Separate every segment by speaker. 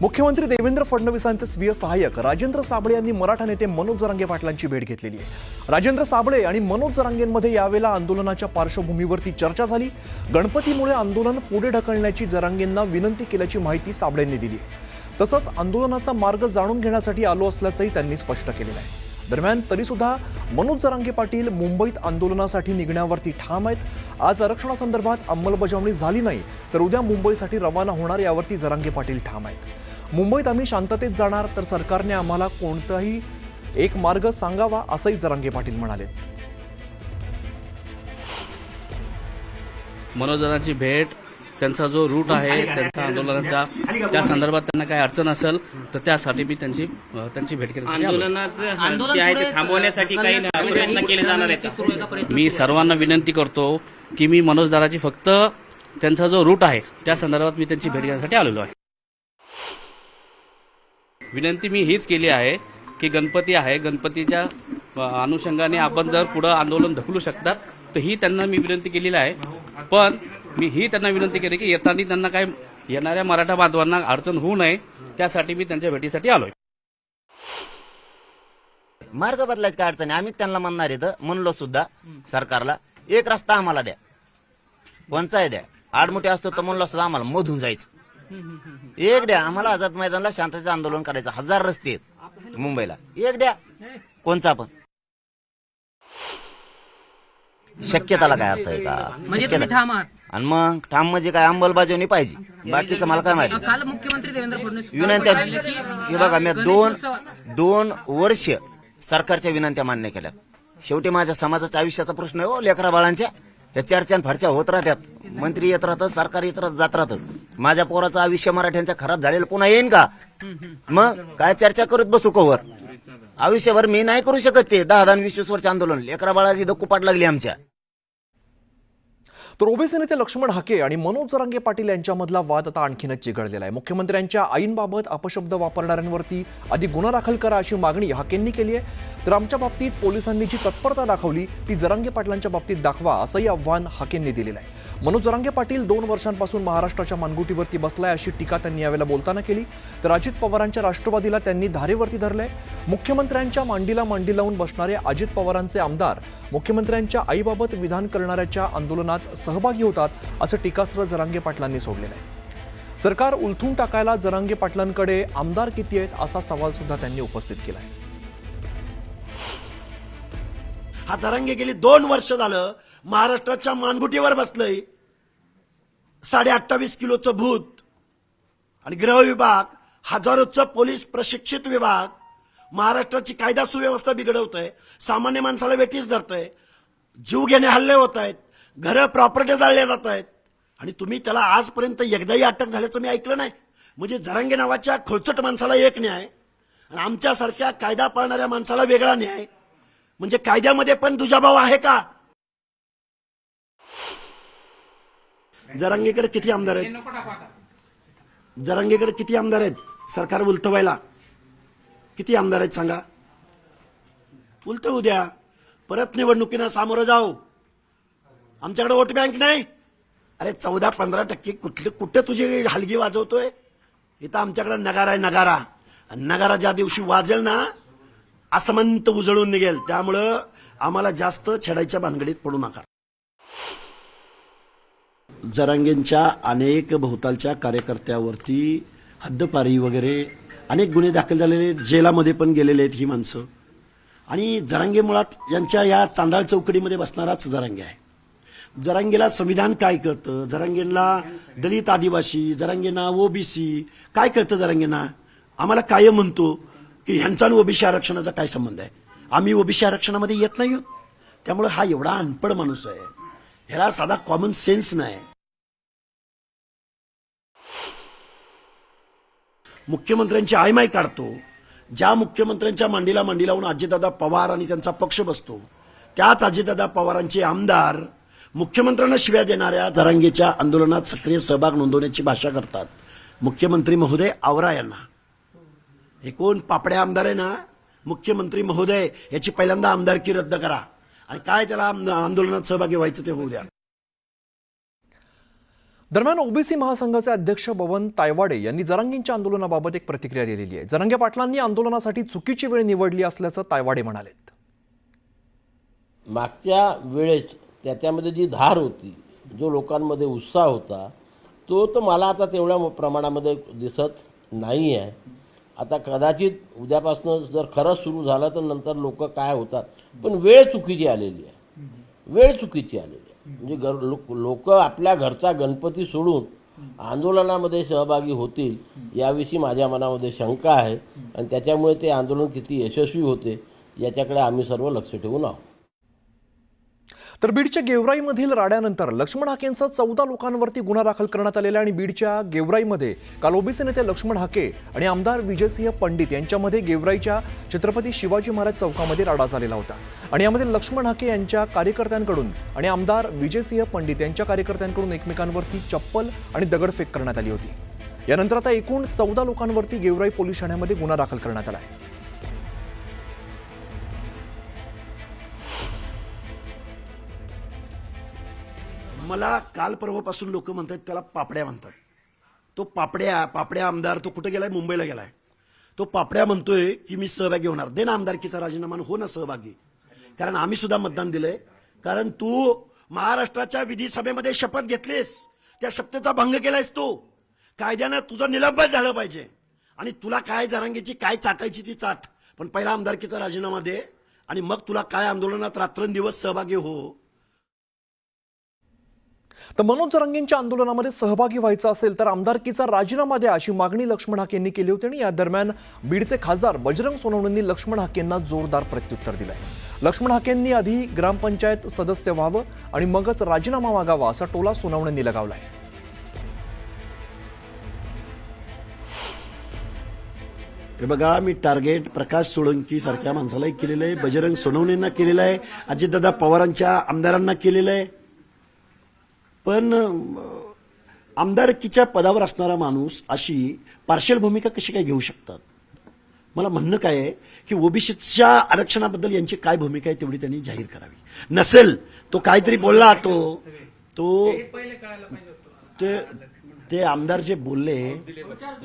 Speaker 1: मुख्यमंत्री देवेंद्र फडणवीसांचे स्वीय सहाय्यक राजेंद्र साबळे यांनी मराठा नेते मनोज जरांगे पाटलांची भेट घेतलेली आहे। राजेंद्र साबळे आणि मनोज जरांगेंमध्ये यावेळेला आंदोलनाच्या पार्श्वभूमीवरती चर्चा झाली। गणपतीमुळे आंदोलन पुढे ढकलण्याची जरांगेंना विनंती केल्याची माहिती साबळेंनी दिली आहे। तसंच आंदोलनाचा मार्ग जाणून घेण्यासाठी आलो असल्याचंही त्यांनी स्पष्ट केलेलं आहे। दरम्यान तरीसुद्धा मनोज जरांगे पाटील मुंबईत आंदोलनासाठी निघण्यावरती ठाम आहेत। आज आरक्षणासंदर्भात अंमलबजावणी झाली नाही तर उद्या मुंबईसाठी रवाना होणार यावरती जरांगे पाटील ठाम आहेत। मुंबईत आम्ही शांततेत जाणार तर सरकारने आम्हाला कोणताही एक मार्ग सांगावा असंही जरांगे पाटील म्हणाले।
Speaker 2: मनोजरांची भेट, त्यांचा जो रूट आहे त्यांचा आंदोलनाचा, त्या संदर्भात त्यांना काही अडचण असेल तर त्यासाठी मी त्यांची भेट केली।
Speaker 3: आंदोलन थांबवण्यासाठी काही प्रयत्न केले जाणार आहेत।
Speaker 2: मी सर्वांना विनंती करतो की मी मनोजदाराची फक्त त्यांचा जो रूट आहे त्या संदर्भात मी त्यांची भेट घेण्यासाठी आलेलो आहे। विनंती मी हीच केली आहे की गणपती आहे, गणपतीच्या अनुषंगाने आपण जर पुढे आंदोलन ढकलू शकतात तर ही त्यांना मी विनंती केलेली आहे। पण मी ही त्यांना विनंती केली की येताना त्यांना काय येणाऱ्या मराठा बांधवांना अडचण होऊ नये त्यासाठी मी त्यांच्या भेटीसाठी आलोय।
Speaker 4: मार्ग बदलायची काय अडचण आहे, आम्ही त्यांना म्हणणार आहे म्हणलो सुद्धा सरकारला एक रस्ता आम्हाला द्या, कोणचाही द्या, आडमुठे असतो तर म्हणलो सुद्धा आम्हाला मधून जायचं एक द्या, आम्हाला आझाद मैदानाला शांततेचं आंदोलन करायचं, 1000 रस्ते आहेत मुंबईला, एक द्या कोणचा पण। शक्यताला काय अर्थ आहे का? आणि मग ठाम म्हणजे काय, अंमलबजावणी पाहिजे, बाकीचं मला काय माहिती।
Speaker 3: काल मुख्यमंत्री देवेंद्र फडणवीस
Speaker 4: विनंत्या की बघा मी दोन वर्ष सरकारच्या विनंत्या मान्य केल्या। शेवटी माझ्या समाजाच्या आयुष्याचा प्रश्न आहे हो, लेकरा बाळांच्या या चर्चा फारच्या होत राहतात, मंत्री येत राहतात, सरकार येत राहत जात राहतं। माझ्या पोराचं आयुष्य मराठ्यांच्या खराब झालेलं पुन्हा येईन का? मग काय चर्चा करत बसू कवर? आयुष्यभर मी नाही करू शकत ते 10-20 वर्ष आंदोलन, लेकरा बाळाची धक्कुपाट लागली आमच्या।
Speaker 1: तर ओबीसी नेते लक्ष्मण हाके आणि मनोज जरांगे पाटील यांच्यामधला वाद आता आणखीनच चिघळलेला आहे। मुख्यमंत्र्यांच्या आईंबाबत अपशब्द वापरणाऱ्यांवरती अधिक गुन्हा दाखल करा अशी मागणी हाकेंनी केली आहे। तर आमच्या बाबतीत पोलिसांनी जी तत्परता दाखवली ती जरांगे पाटलांच्या बाबतीत दाखवा असंही आव्हान हाकेंनी दिलेलं आहे। मनोज जरांगे पाटील 2 वर्षांपासून महाराष्ट्राच्या मानगुटीवरती बसलाय अशी टीका त्यांनी यावेळेला बोलताना केली। तर अजित पवारांच्या राष्ट्रवादीला त्यांनी धारेवरती धरलंय। मुख्यमंत्र्यांच्या मांडीला मांडी लावून बसणारे अजित पवारांचे आमदार मुख्यमंत्र्यांच्या आईबाबत विधान करणाऱ्याच्या आंदोलनात सहभागी होतात असं टीकास्त्र जरांगे पाटलांनी सोडलेलं आहे। सरकार उलथून टाकायला जरांगे पाटलांकडे आमदार किती आहेत असा सवाल सुद्धा त्यांनी उपस्थित केला आहे।
Speaker 5: हा जरांगे गेली 2 वर्ष झालं महाराष्ट्राच्या मानगुटीवर बसलंय। 28.5 किलोचं भूत आणि गृह विभाग, हजारोचं पोलीस प्रशिक्षित विभाग महाराष्ट्राची कायदा सुव्यवस्था बिघडवतोय, सामान्य माणसाला वेठीस धरतोय, जीव घेणे हल्ले होत आहेत, घरं प्रॉपर्टी जाळल्या जात आहेत आणि तुम्ही त्याला आजपर्यंत एकदाही अटक झाल्याचं मी ऐकलं नाही। म्हणजे जरांगे नावाच्या खोचट माणसाला एक न्याय आणि आमच्यासारख्या कायदा पाळणाऱ्या माणसाला वेगळा न्याय, म्हणजे कायद्यामध्ये पण दुजाभाव आहे का? जरांगेकडे किती आमदार आहेत? जरांगेकडे किती आमदार आहेत? सरकार उलटवायला किती आमदार आहेत सांगा? उलटवू द्या, परत निवडणुकीला सामोरं जाऊ। आमच्याकडे वोट बँक नाही। अरे 14-15% कुठे तुझी हलगी वाजवतोय? इथं आमच्याकडे नगारा आहे, नगारा। नगारा ज्या दिवशी वाजेल ना असमंत उजळून निघेल। त्यामुळं आम्हाला जास्त छेडायच्या भानगडीत पडू नका। जरांगेंच्या अनेक भोवतालच्या कार्यकर्त्यावरती हद्दपारी वगैरे अनेक गुन्हे दाखल झालेले, जेलामध्ये पण गेलेले आहेत ही माणसं। आणि जरांगे मुळात यांच्या या चांडाळ चौकडीमध्ये बसणाराच जरांगे आहे। जरांगेला संविधान काय कळतं, जरांगेला दलित आदिवासी, जरांगेंना ओबीसी काय कळतं? जरांगेंना आम्हाला काय म्हणतो की ह्यांचा ओबीसी आरक्षणाचा काय संबंध आहे? आम्ही ओबीसी आरक्षणामध्ये येत नाही आहोत। त्यामुळे हा एवढा अनपड माणूस आहे, ह्याला साधा कॉमन सेन्स नाही। मुख्यमंत्र्यांची आयमाय काढतो, ज्या मुख्यमंत्र्यांच्या मांडीला मांडी लावून अजितदादा पवार आणि त्यांचा पक्ष बसतो त्याच अजितदादा पवारांचे आमदार मुख्यमंत्र्यांना शिव्या देणाऱ्या जरांगेच्या आंदोलनात सक्रिय सहभाग नोंदवण्याची भाषा करतात। मुख्यमंत्री महोदय आवरा यांना, हे कोण पापड्या आमदार आहे ना? मुख्यमंत्री महोदय याची पहिल्यांदा आमदारकी रद्द करा आणि काय त्याला आंदोलनात सहभागी व्हायचं ते होऊ द्या।
Speaker 1: दरम्यान ओबीसी महासंघाचे अध्यक्ष बबन तायवाडे यांनी जरांगेंच्या आंदोलनाबाबत एक प्रतिक्रिया दिलेली आहे. जरांगे पाटलांनी आंदोलनासाठी चुकीची वेळ निवडली असल्याचं तायवाडे म्हणालेत.
Speaker 6: मागच्या वेळेस त्याच्यामध्ये जी धार होती, जो लोकांमध्ये उत्साह होता, तो तर मला आता तेवढ्या प्रमाणामध्ये दिसत नाही आहे. आता कदाचित उद्यापासून जर खरंच सुरू झालं तर नंतर लोक काय होतात, पण वेळ चुकीची आलेली आहे. वेळ चुकीची आलेली आहे. म्हणजे लोक आपल्या घरचा गणपती सोडून आंदोलनामध्ये सहभागी होतील याविषयी माझ्या मनामध्ये शंका आहे आणि त्याच्यामुळे ते आंदोलन किती यशस्वी होते याच्याकडे आम्ही सर्व लक्ष ठेवून आहोत.
Speaker 1: तर बीडच्या गेवराईमधील राड्यानंतर लक्ष्मण हाकेंचा 14 लोकांवरती गुन्हा दाखल करण्यात आलेला आहे. आणि बीडच्या गेवराईमध्ये काल ओबीसी नेते लक्ष्मण हाके आणि आमदार विजयसिंह पंडित यांच्यामध्ये गेवराईच्या छत्रपती शिवाजी महाराज चौकामध्ये राडा झालेला होता. आणि यामध्ये लक्ष्मण हाके यांच्या कार्यकर्त्यांकडून आणि आमदार विजयसिंह पंडित यांच्या कार्यकर्त्यांकडून एकमेकांवरती चप्पल आणि दगडफेक करण्यात आली होती. यानंतर आता एकूण 14 लोकांवरती गेवराई पोलीस ठाण्यामध्ये गुन्हा दाखल करण्यात आला आहे.
Speaker 5: मला काल परवापासून लोक म्हणतात त्याला पापड्या म्हणतात. तो पापड्या आमदार तो कुठे गेलाय? मुंबईला गेलाय. तो पापड्या म्हणतोय की मी सहभागी होणार. दे ना आमदारकीचा राजीनामा, हो ना सहभागी. कारण आम्ही सुद्धा मतदान दिलंय. कारण तू महाराष्ट्राच्या विधिसभेमध्ये शपथ घेतलीस, त्या शपथेचा भंग केलायस. तू कायद्यानं तुझं निलंबन झालं पाहिजे. आणि तुला काय जरांगेची काय चाटायची ती चाट, पण पहिला आमदारकीचा राजीनामा दे आणि मग तुला काय आंदोलनात रात्रंदिवस सहभागी हो.
Speaker 1: तर मनोज जरांगेंच्या आंदोलनामध्ये सहभागी व्हायचं असेल तर आमदारकीचा राजीनामा द्या अशी मागणी लक्ष्मण हाके यांनी केली होती. आणि या दरम्यान बीडचे खासदार बजरंग सोनवणेंनी लक्ष्मण हाकेंना जोरदार प्रत्युत्तर दिलंय. लक्ष्मण हाकेंनी आधी ग्रामपंचायत सदस्य व्हावं आणि मगच राजीनामा मागावा असा टोला सोनवणेंनी लगावलाय.
Speaker 5: हे बघा, मी टार्गेट प्रकाश सोळंकी सारख्या माणसालाही केलेलं आहे, बजरंग सोनवणेंना केलेलं आहे, अजितदादा पवारांच्या आमदारांना केलेलं आहे. पण आमदारकीच्या पदावर असणारा माणूस अशी पार्शियल भूमिका कशी काय घेऊ शकतात? मला म्हणणं काय आहे की ओबीसीच्या आरक्षणाबद्दल यांची काय भूमिका आहे तेवढी त्यांनी जाहीर करावी. नसेल तो काहीतरी बोलला, ते आमदार जे बोलले,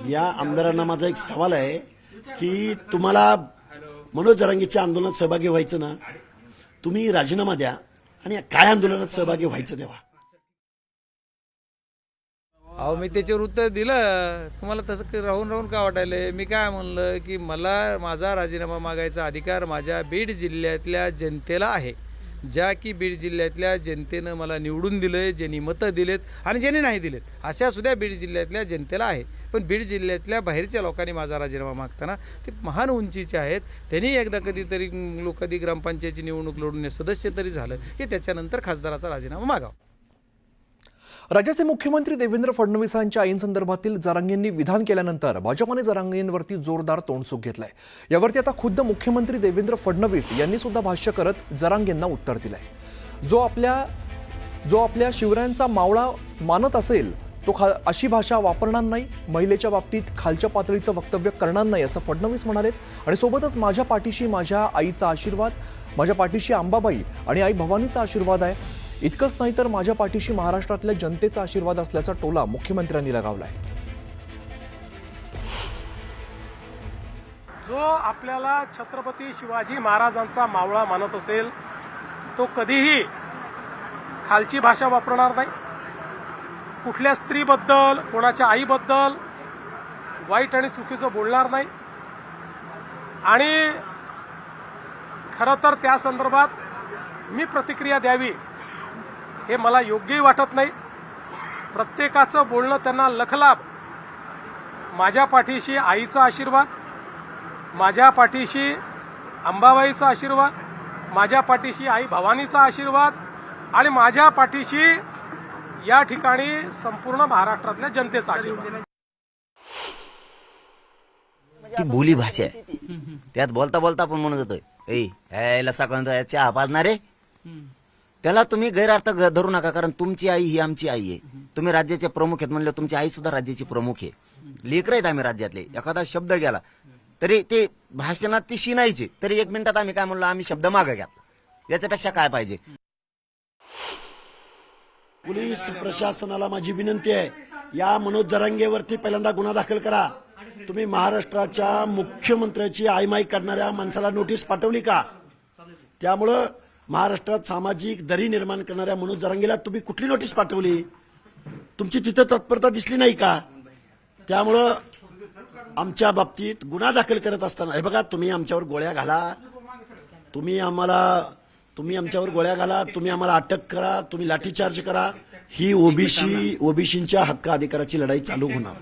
Speaker 5: या आमदारांना माझा एक सवाल आहे की तुम्हाला मनोज जरांगेच्या आंदोलनात सहभागी व्हायचं ना, तुम्ही राजीनामा द्या आणि काय आंदोलनात सहभागी व्हायचं तेव्हा.
Speaker 7: अहो, मी त्याच्यावर उत्तर दिलं. तुम्हाला तसं राहून राहून का वाटायलंय? मी काय म्हणलं की मला माझा राजीनामा मागायचा अधिकार माझ्या बीड जिल्ह्यातल्या जनतेला आहे. ज्या की बीड जिल्ह्यातल्या जनतेनं मला निवडून दिलंय, ज्यांनी मतं दिलेत आणि ज्यांनी नाही दिलेत, अशा सुद्धा बीड जिल्ह्यातल्या जनतेला आहे. पण बीड जिल्ह्यातल्या बाहेरच्या लोकांनी माझा राजीनामा मागताना ते महान उंचीचे आहेत. त्यांनी एकदा कधीतरी कधी ग्रामपंचायतीची निवडणूक लढून सदस्य तरी झालं की त्याच्यानंतर खासदाराचा राजीनामा मागावा.
Speaker 1: राज्याचे मुख्यमंत्री देवेंद्र फडणवीसांच्या आईंसंदर्भातील जरांगेंनी विधान केल्यानंतर भाजपाने जरांगेंवरती जोरदार तोंडसूक घेतलाय. यावरती आता खुद्द मुख्यमंत्री देवेंद्र फडणवीस यांनी सुद्धा भाष्य करत जरांगेंना उत्तर दिलंय. जो आपल्या शिवरायांचा मावळा मानत असेल तो अशी भाषा वापरणार नाही, महिलेच्या बाबतीत खालच्या पातळीचं वक्तव्य करणार नाही असं फडणवीस म्हणालेत. आणि सोबतच माझ्या पाठीशी माझ्या आईचा आशीर्वाद, माझ्या पाठीशी अंबाबाई आणि आई भवानीचा आशीर्वाद आहे. इतकंच नाही तर माझ्या पाठीशी महाराष्ट्रातल्या जनतेचा आशीर्वाद असल्याचा टोला मुख्यमंत्र्यांनी लगावलाय.
Speaker 8: जो आपल्याला छत्रपती शिवाजी महाराजांचा मावळा मानत असेल तो कधीही खालची भाषा वापरणार नाही. कुठल्या स्त्रीबद्दल, कोणाच्या आईबद्दल वाईट आणि चुकीचं बोलणार नाही. आणि खरं तर त्या संदर्भात मी प्रतिक्रिया द्यावी हे मला योग्यही वाटत नाही. प्रत्येकाचं बोलणं त्यांना लखलाभ. माझ्या पाठीशी आईचा आशीर्वाद, माझ्या पाठीशी अंबाबाईचा आशीर्वाद, माझ्या पाठीशी आई भवानीचा आशीर्वाद आणि माझ्या पाठीशी या ठिकाणी संपूर्ण महाराष्ट्रातल्या जनतेचा आशीर्वाद.
Speaker 4: ती बोली भाषा आहे. त्यात बोलता बोलता आपण म्हणत होतोय, ए सकाळ चहा पाजणार आहे. त्याला तुम्ही गैरअर्थ धरू नका, कारण तुमची आई ही आमची आई आहे. तुम्ही राज्याचे प्रमुख आहेत म्हणलं, तुमची आई सुद्धा राज्याची प्रमुख आहे. लेकर आहेत आम्ही राज्यातले. एखादा शब्द गेला तरी ते भाषणात ती शिनायची, तरी 1 मिनिटात आम्ही काय म्हणलो, आम्ही शब्द मागे घ्या. याच्यापेक्षा काय पाहिजे?
Speaker 5: पोलीस प्रशासनाला माझी विनंती आहे, या मनोज जरांगेवरती पहिल्यांदा गुन्हा दाखल करा. तुम्ही महाराष्ट्राच्या मुख्यमंत्र्याची आयमाई करणाऱ्या माणसाला नोटीस पाठवली का? त्यामुळं महाराष्ट्रात सामाजिक दरी निर्माण करणाऱ्या मनोज जरांगेला तुम्ही कुठली नोटीस पाठवली? तुमची तिथं तत्परता दिसली नाही का? त्यामुळं आमच्या बाबतीत गुन्हा दाखल करत असताना हे बघा, तुम्ही आमच्यावर गोळ्या घाला, तुम्ही आमच्यावर गोळ्या घाला, तुम्ही आम्हाला अटक करा, तुम्ही लाठीचार्ज करा, ही ओबीसींच्या हक्क अधिकाराची लढाई चालू होणार.